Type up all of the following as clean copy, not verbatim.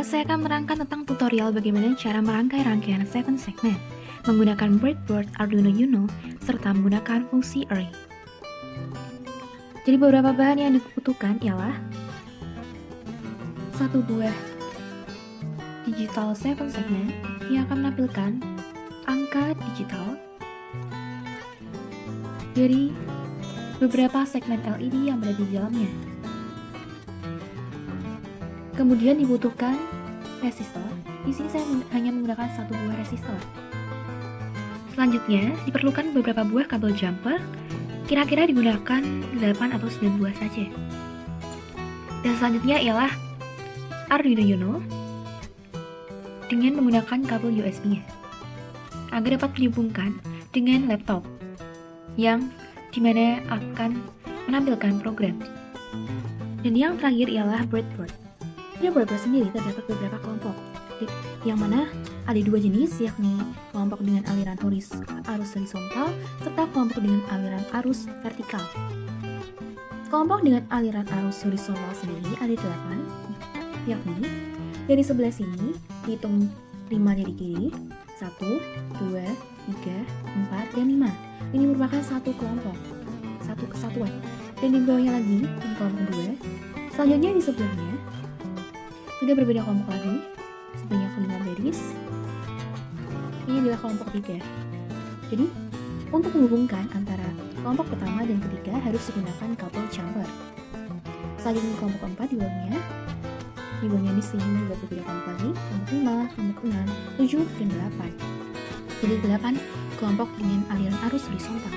saya akan menerangkan tentang tutorial bagaimana cara merangkai rangkaian 7 segmen menggunakan breadboard Arduino Uno serta menggunakan fungsi array. Jadi beberapa bahan yang dibutuhkan ialah satu buah digital 7 segmen yang akan menampilkan angka digital dari beberapa segmen LED yang berada di dalamnya. Kemudian dibutuhkan resistor. Di sini saya hanya menggunakan satu buah resistor. Selanjutnya diperlukan beberapa buah kabel jumper. Kira-kira digunakan 8 atau 9 buah saja. Dan selanjutnya ialah Arduino Uno dengan menggunakan kabel USB-nya agar dapat dihubungkan dengan laptop yang dimana akan menampilkan program. Dan yang terakhir ialah breadboard. Pada breadboard sendiri terdapat beberapa kelompok, yang mana ada dua jenis, yakni kelompok dengan aliran arus horizontal serta kelompok dengan aliran arus vertikal. Kelompok dengan aliran arus horizontal sendiri ada 8, yakni dari sebelah sini dihitung 5 dari kiri, 1, 2, 3, 4, dan 5. Ini merupakan satu kelompok, satu kesatuan. Dan di bawahnya lagi, di kelompok 2. Selanjutnya di sebelahnya sudah berbeda kelompok lagi, sebanyak 5 baris. Ini adalah kelompok 3. Jadi, untuk menghubungkan antara kelompok pertama dan ketiga harus digunakan kabel jumper. Selanjutnya kelompok 4 di bawahnya di sini juga berbeda kelompok lagi, kelompok 5, kelompok 6, 7, dan 8. Jadi 8 kelompok dengan aliran arus horizontal.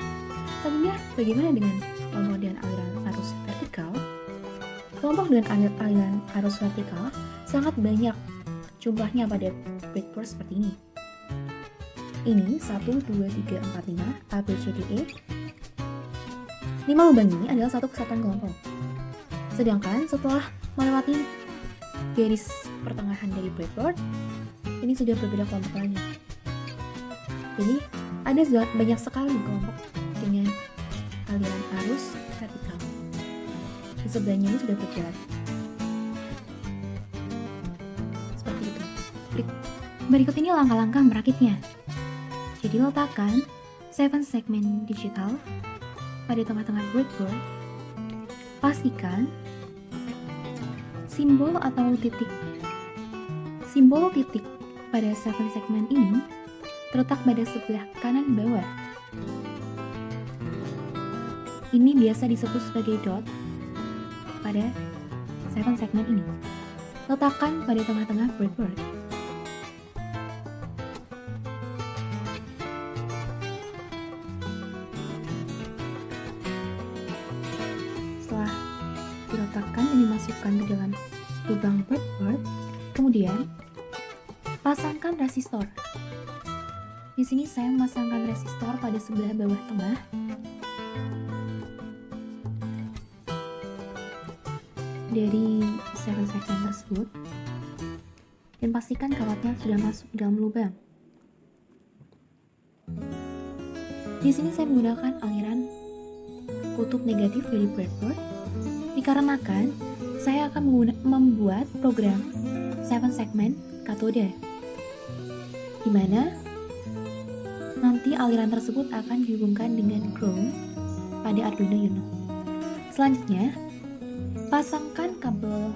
Selanjutnya, bagaimana dengan kelompok dengan aliran arus vertikal? Kelompok dengan aliran arus vertikal sangat banyak jumlahnya pada breadboard seperti ini. Ini 1, 2, 3, 4, 5, A, B, C, D, E. 5 lubang ini adalah satu kesatuan kelompok. Sedangkan setelah melewati garis pertengahan dari breadboard, ini sudah berbeda kelompok lagi. Jadi ada banyak sekali kelompok dengan aliran arus vertikal. Di sebelahnya ini sudah berjalan. Seperti itu. Berikut ini langkah-langkah merakitnya. Jadi letakkan 7 segmen digital pada tengah-tengah breadboard. Pastikan simbol titik pada 7 segmen ini terletak pada sebelah kanan bawah. Ini biasa disebut sebagai dot pada 7 segmen ini. Letakkan pada tengah-tengah breadboard. Setelah diletakkan dan dimasukkan ke dalam lubang breadboard, kemudian pasangkan resistor. Di sini saya memasangkan resistor pada sebelah bawah tengah. Dari 7 segmen tersebut, dan pastikan kawatnya sudah masuk dalam lubang. Di sini saya menggunakan aliran kutub negatif dari breadboard dikarenakan saya akan membuat program 7 segmen katode, di mana nanti aliran tersebut akan dihubungkan dengan ground pada Arduino Uno. Selanjutnya, pasangkan kabel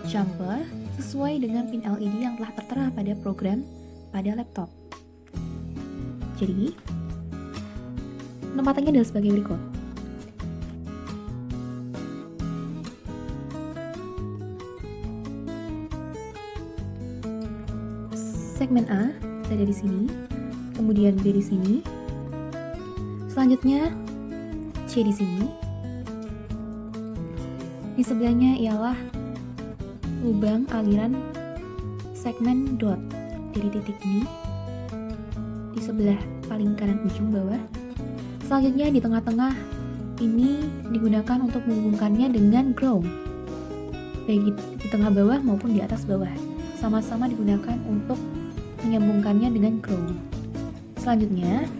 jumper sesuai dengan pin LED yang telah tertera pada program pada laptop. Jadi, penempatannya adalah sebagai berikut. Segmen A ada di sini, kemudian B di sini, selanjutnya C di sini. Di sebelahnya ialah lubang aliran segmen dot dari titik ini di sebelah paling kanan ujung bawah. Selanjutnya di tengah-tengah ini digunakan untuk menghubungkannya dengan ground, baik di tengah bawah maupun di atas bawah, sama-sama digunakan untuk menyambungkannya dengan ground. Selanjutnya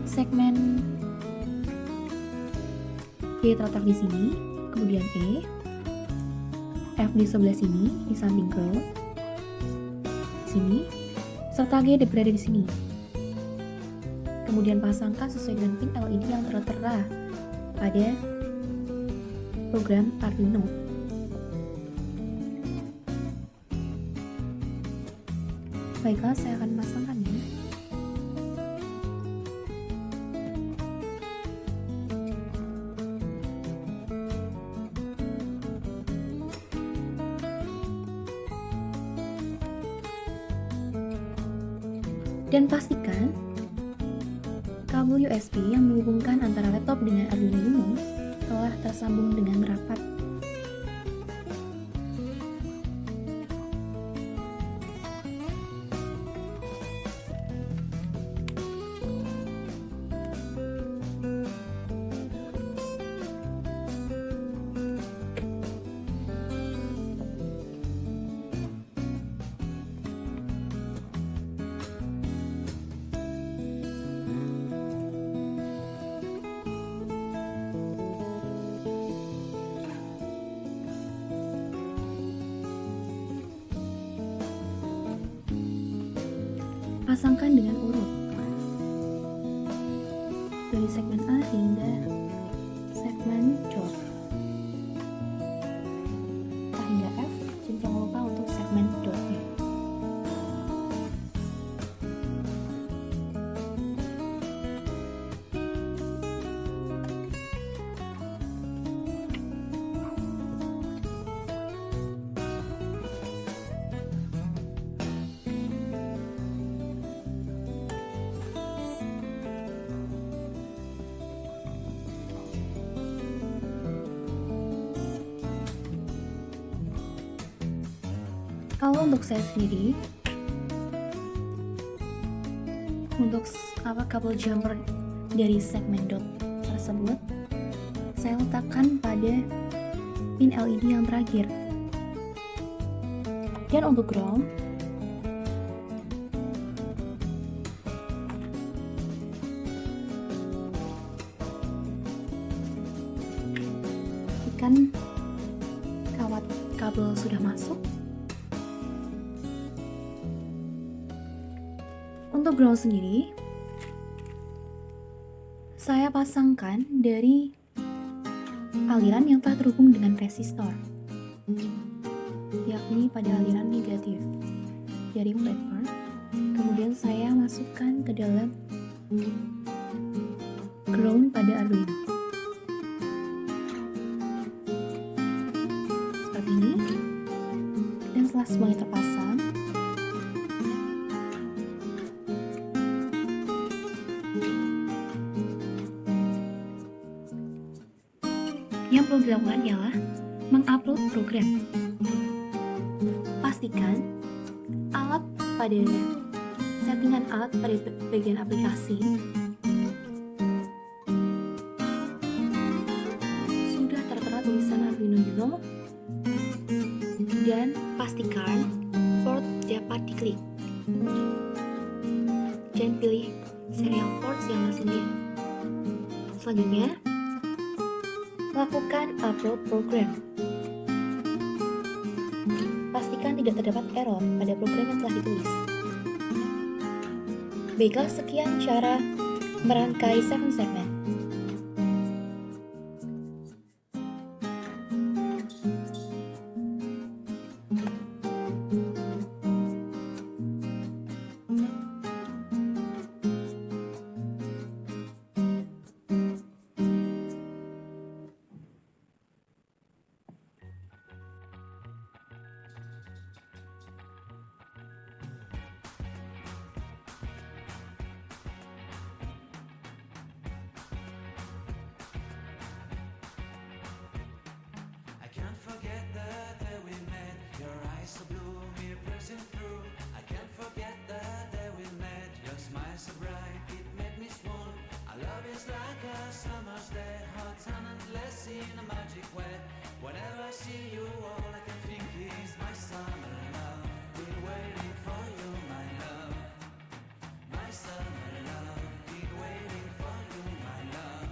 segmen G terletak di sini, kemudian E, F di sebelah sini, di samping curl, sini, serta G berada di sini. Kemudian pasangkan sesuai dengan pin LED yang tertera pada program Arduino. Baiklah, saya akan pasangkannya. Dan pastikan kabel USB yang menghubungkan antara laptop dengan Arduino Uno telah tersambung dengan rapat. Pasangkan dengan urut dari segmen A hingga segmen jok, hingga F, dan jangan lupa untuk segmen dotnya. Kalau untuk saya sendiri, untuk kabel jumper dari segmen dot tersebut, saya letakkan pada pin LED yang terakhir. Dan untuk ground, pastikan kawat kabel sudah masuk. Untuk ground sendiri, saya pasangkan dari aliran yang telah terhubung dengan resistor, yakni pada aliran negatif dari breadboard. Kemudian saya masukkan ke dalam ground pada Arduino. Seperti ini. Dan setelah semuanya terpasang, yang perlu dilakukan ialah mengupload program. Pastikan settingan alat pada bagian aplikasi sudah tertera tulisan Arduino Uno, dan pastikan port dapat diklik. Dan pilih serial port yang tersedia. Selanjutnya, lakukan upload program. Pastikan tidak terdapat error pada program yang telah ditulis. Baiklah, sekian cara merangkai 7 segmen. So blue, me pressing through. I can't forget the day we met. Your smile so bright, it made me swoon. Our love is like a summer's day, hot and endless in a magic way. Whenever I see you, all I can think is my summer love. Been waiting for you, my love. My summer love. Been waiting for you, my love.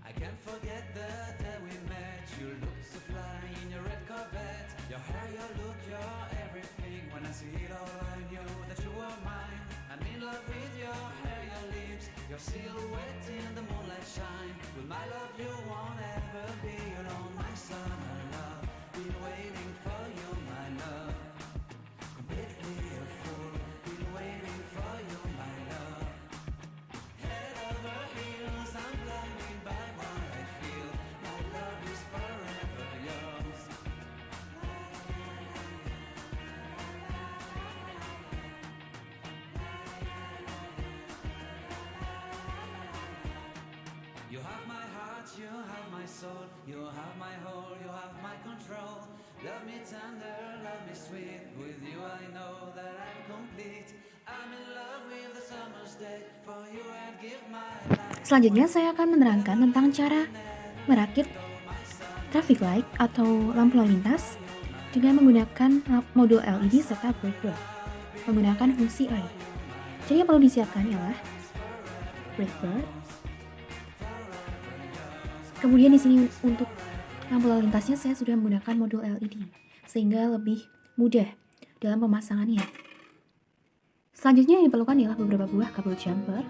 I can't forget the day we met. You looked so fly in your red Corvette. Your hair, your look, your everything. When I see it all, I knew that you were mine. I'm in love with your hair, your lips, your silhouette in the moonlight shine. With my love, you won't ever be alone, my summer love. Been waiting for you, my love. Completely a fool. Been waiting for you, my love. Head over heels, I'm blinded by what I feel. My love is forever yours. You have my heart, you have my soul, you have my whole, you have my control. Love me tender, love me sweet. With you I know that I'm complete. I'm in love with the summer's day. For you I'd give my life. Selanjutnya saya akan menerangkan tentang cara merakit traffic light atau lampu lalu lintas dengan menggunakan modul LED serta breadboard menggunakan fungsi array. Jadi yang perlu disiapkan ialah breadboard. Kemudian di sini untuk lampu lalu lintasnya saya sudah menggunakan modul LED sehingga lebih mudah dalam pemasangannya. Selanjutnya yang diperlukan ialah beberapa buah kabel jumper.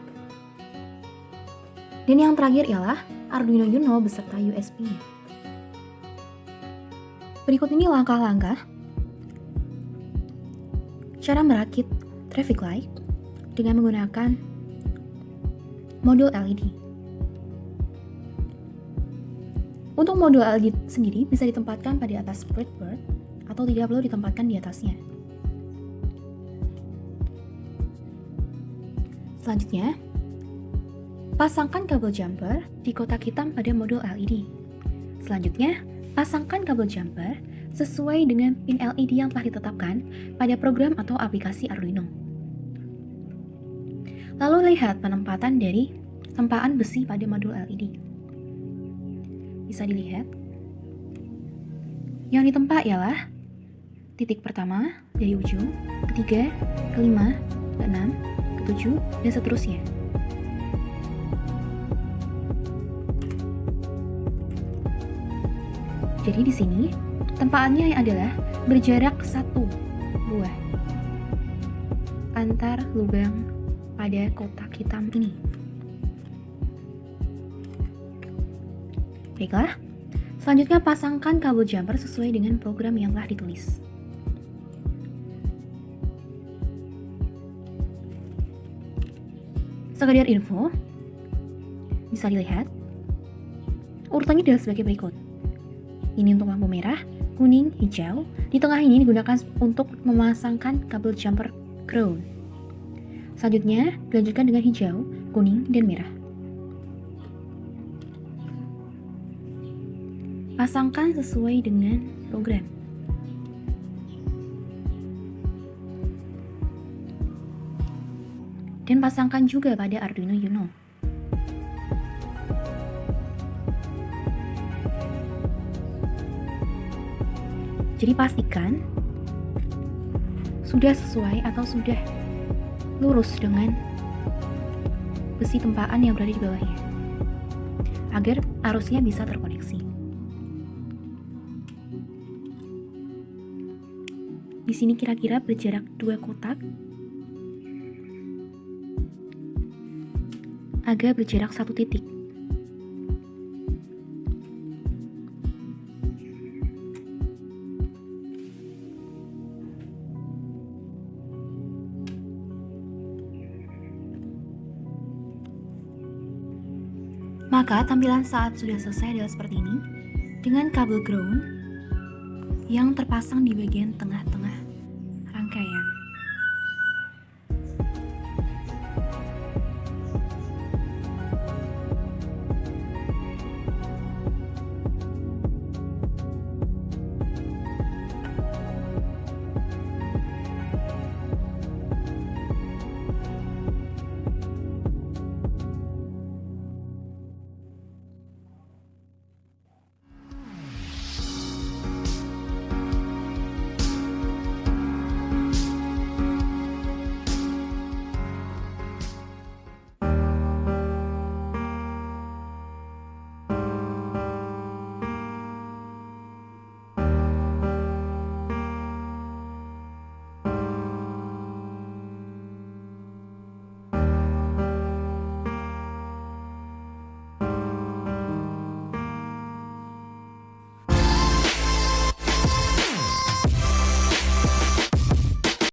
Dan yang terakhir ialah Arduino Uno beserta USB-nya. Berikut ini langkah-langkah cara merakit traffic light dengan menggunakan modul LED. Untuk modul LED sendiri bisa ditempatkan pada atas breadboard atau tidak perlu ditempatkan di atasnya. Selanjutnya, pasangkan kabel jumper di kotak hitam pada modul LED. Selanjutnya, pasangkan kabel jumper sesuai dengan pin LED yang telah ditetapkan pada program atau aplikasi Arduino. Lalu lihat penempatan dari tempaan besi pada modul LED. Bisa dilihat. Yang ditempa ialah titik pertama dari ujung, ketiga, kelima, keenam, ketujuh, dan seterusnya. Jadi di sini tempaannya adalah berjarak 1 buah antar lubang pada kotak hitam ini. Baiklah, selanjutnya pasangkan kabel jumper sesuai dengan program yang telah ditulis. Sekedar info, bisa dilihat, urutannya adalah sebagai berikut. Ini untuk lampu merah, kuning, hijau. Di tengah ini digunakan untuk memasangkan kabel jumper ground. Selanjutnya, dilanjutkan dengan hijau, kuning, dan merah. Pasangkan sesuai dengan program. Dan pasangkan juga pada Arduino Uno. Jadi pastikan sudah sesuai atau sudah lurus dengan besi tempaan yang berada di bawahnya, agar arusnya bisa terkoneksi. Di sini kira-kira berjarak 2 kotak agar berjarak 1 titik. Maka tampilan saat sudah selesai adalah seperti ini, dengan kabel ground yang terpasang di bagian tengah-tengah